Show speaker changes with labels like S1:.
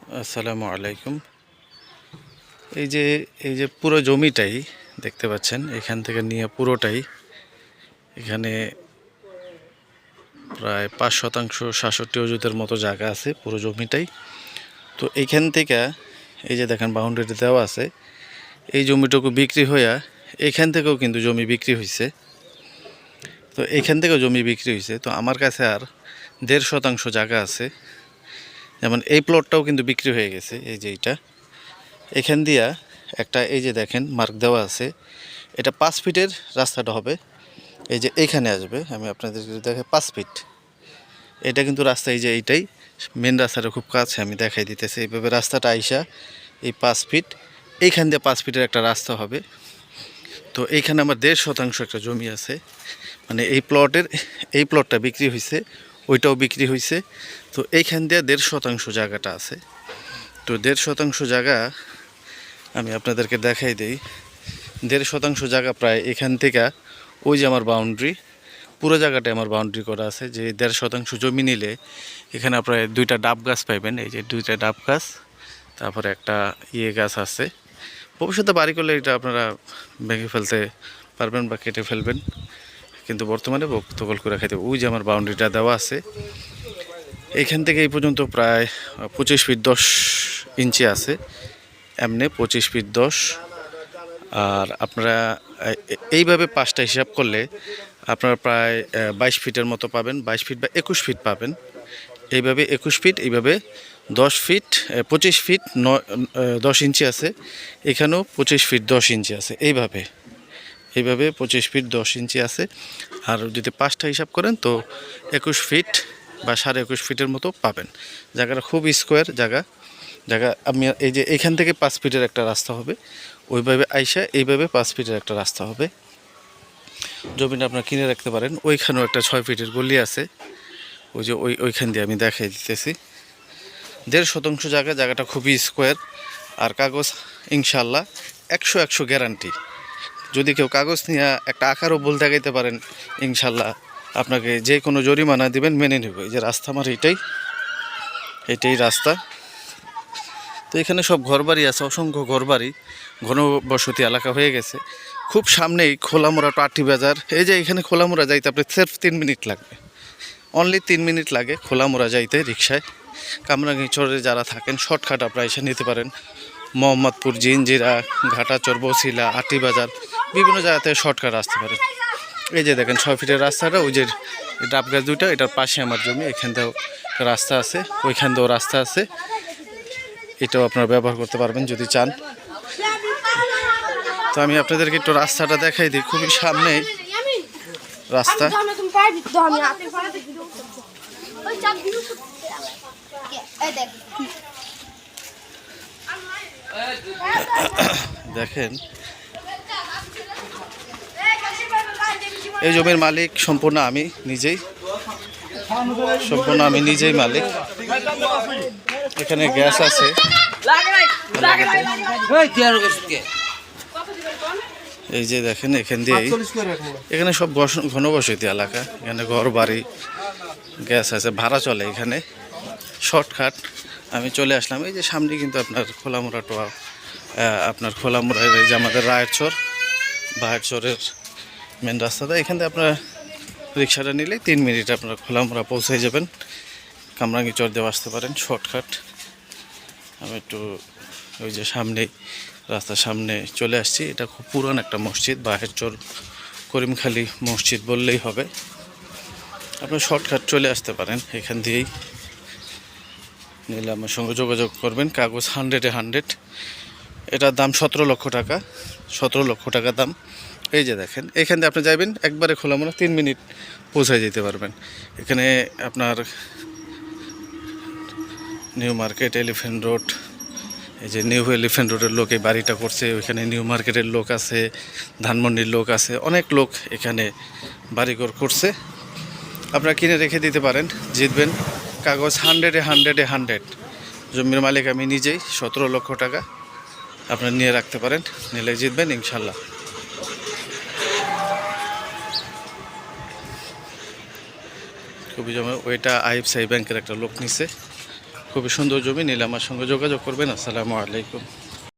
S1: আসসালামু আলাইকুম। এই যে পুরো জমিটাই দেখতে পাচ্ছেন, এখান থেকে নিয়ে পুরোটাই এখানে প্রায় 5% 67 অযুতের মতো জায়গা আছে পুরো জমিটাই। তো এইখান থেকে এই যে দেখেন বাউন্ডারি দেওয়া আছে, এই জমিটুকু বিক্রি হইয়া এইখান থেকেও কিন্তু জমি বিক্রি হয়েছে। তো এইখান থেকেও জমি বিক্রি হয়েছে। তো আমার কাছে আর 1.5% জায়গা আছে। যেমন এই প্লটটাও কিন্তু বিক্রি হয়ে গেছে। এই যে এইটা এখান দিয়া একটা এই যে দেখেন মার্ক দেওয়া আছে, এটা 5 ফিটের রাস্তাটা হবে। এই যে এইখানে আসবে, আমি আপনাদের দেখে 5 ফিট এটা কিন্তু রাস্তা, এই যে এইটাই মেন রাস্তাটা খুব কাছে, আমি দেখাই দিতেছি। এইভাবে রাস্তাটা আইসা এই 5 ফিট এইখান দিয়ে 5 ফিটের একটা রাস্তা হবে। তো এইখানে আমার 1.5% একটা জমি আছে, মানে এই প্লটটা বিক্রি হয়েছে, ওইটাও বিক্রি হয়েছে। তো এইখান দিয়ে 1.5% জায়গাটা আছে। তো 1.5% জায়গা আমি আপনাদেরকে দেখাই দিই। 1.5% জায়গা প্রায় এখান থেকে ওই যে আমার বাউন্ডারি, পুরো জায়গাটা আমার বাউন্ডারি করা আছে। যে 1.5% জমি নিলে এখানে প্রায় 2টা ডাব গাছ পাইবেন। এই যে 2টা ডাব গাছ, তারপরে একটা গাছ আছে। ভবিষ্যতে বাড়ি করলে এটা আপনারা ভেঙে ফেলতে পারবেন বা কেটে ফেলবেন, কিন্তু বর্তমানে বক্তকল করে খাইতে। ওই যে আমার বাউন্ডারিটা দেওয়া আছে, এইখান থেকে এই পর্যন্ত প্রায় 25 ফিট 10 ইঞ্চি আছে। এমনি 25 ফিট 10। আর আপনারা এইভাবে 5টা হিসাব করলে আপনারা প্রায় 22 ফিটের মতো পাবেন। 22 ফিট বা 21 ফিট পাবেন। এইভাবে 21 ফিট, এইভাবে 10 ফিট 25 ফিট 10 ইঞ্চি আছে। এখানেও 25 ফিট 10 ইঞ্চি আছে। এইভাবে 25 ফিট 10 ইঞ্চি আছে। আর যদি 5টা হিসাব করেন তো 21 ফিট বা 21.5 ফিটের মতো পাবেন। জায়গাটা খুব স্কোয়ার জায়গা। আমি এই যে এখান থেকে 5 ফিটের একটা রাস্তা হবে, ওইভাবে আইসা এইভাবে 5 ফিটের একটা রাস্তা হবে। জমিটা আপনারা কিনে রাখতে পারেন। ওইখানেও একটা 6 ফিটের গলি আছে, ওই যে ওইখান দিয়ে আমি দেখাই দিতেছি। 1.5% জায়গাটা খুবই স্কোয়ার। আর কাগজ ইনশাল্লাহ 100 গ্যারান্টি। যদি কেউ কাগজ নিয়ে একটা আকারও ভুল দেখাইতে পারেন, ইনশাল্লাহ আপনাকে যে কোনো জরিমানা দিবেন মেনে নেব। এই যে রাস্তা আমার এটাই রাস্তা। তো এখানে সব ঘরবাড়ি আছে, অসংখ্য ঘরবাড়ি, ঘনবসতি এলাকা হয়ে গেছে। খুব সামনেই খোলামোড়া পাটি বাজার। এই যে এখানে খোলামোড়া যাইতে আপনি সির্ফ 3 মিনিট লাগবে, অনলি 3 মিনিট লাগে খোলামোড়া যাইতে রিক্সায়। কামরাঙ্গীচরে যারা থাকেন শর্টকাট আপনারা এসে নিতে পারেন। মোহাম্মদপুর, জিঞ্জিরা, ঘাটাচর, বসিলা, আটি বাজার, বিভিন্ন জায়গা থেকে শর্টকাট আসতে পারেন। এই যে দেখেন 6 ফিটের রাস্তাটা, ওই যে ডাব গাছ 2টা, এটার পাশে আমার জমি। এখান থেকেও রাস্তা আছে, ওইখান দিয়েও রাস্তা আছে। এটাও আপনারা ব্যবহার করতে পারবেন যদি চান। তো আমি আপনাদেরকে একটু রাস্তাটা দেখাই দিই, খুবই সামনেই রাস্তা। দেখেন এই জমির মালিক সম্পূর্ণ আমি নিজেই মালিক। এখানে গ্যাস আছে, এই যে দেখেন এখান দিয়ে, এখানে সব ঘনবসতি এলাকা, এখানে ঘর বাড়ি, গ্যাস আছে, ভাড়া চলে এখানে। শর্টকাট আমি চলে আসলাম। এই যে সামনে কিন্তু আপনার খোলামোড়া টোয়া, আপনার খোলামোড়ার এই যে আমাদের রায়েরচরের মেন রাস্তাটা। এখান থেকে আপনারা রিক্সাটা নিলে 3 মিনিট আপনারা খোলামোড়া পৌঁছে যাবেন। কামরাঙ্গীচর দিয়ে আসতে পারেন শর্টকাট। আমি একটু ওই যে রাস্তার সামনে চলে আসছি। এটা খুব পুরান একটা মসজিদ, বাহেরচর করিমখালী মসজিদ বললেই হবে। আপনারা শর্টকাট চলে আসতে পারেন, এখান দিয়েই নিলে আমার সঙ্গে যোগাযোগ করবেন। কাগজ 100-এ 100। এটার দাম 17 লক্ষ টাকা, 17 লক্ষ টাকা দাম। এই যে দেখেন এখান দিয়ে আপনি যাবেন একবারে খোলামোড়া 3 মিনিট পৌঁছায় যেতে পারবেন। এখানে আপনার নিউ মার্কেট, এলিফ্যান্ট রোড, এই যে নিউ এলিফ্যান্ট রোডের লোক এই বাড়িটা করছে। ওইখানে নিউ মার্কেটের লোক আছে, ধানমন্ডির লোক আছে, অনেক লোক এখানে বাড়িঘর করছে। আপনারা কিনে রেখে দিতে পারেন, জিতবেন। কাগজ 100-এ 100। জমির মালিক আমি নিজেই। 17 লক্ষ টাকা আপনারা নিয়ে রাখতে পারেন, নিলে জিতবেন ইনশাল্লাহ। খুবই জমা। ওইটা IFCI ব্যাংকের একটা লোক নিছে, খুবই সুন্দর জমি, নিলে আমার সঙ্গে যোগাযোগ করবেন। আসসালামু আলাইকুম।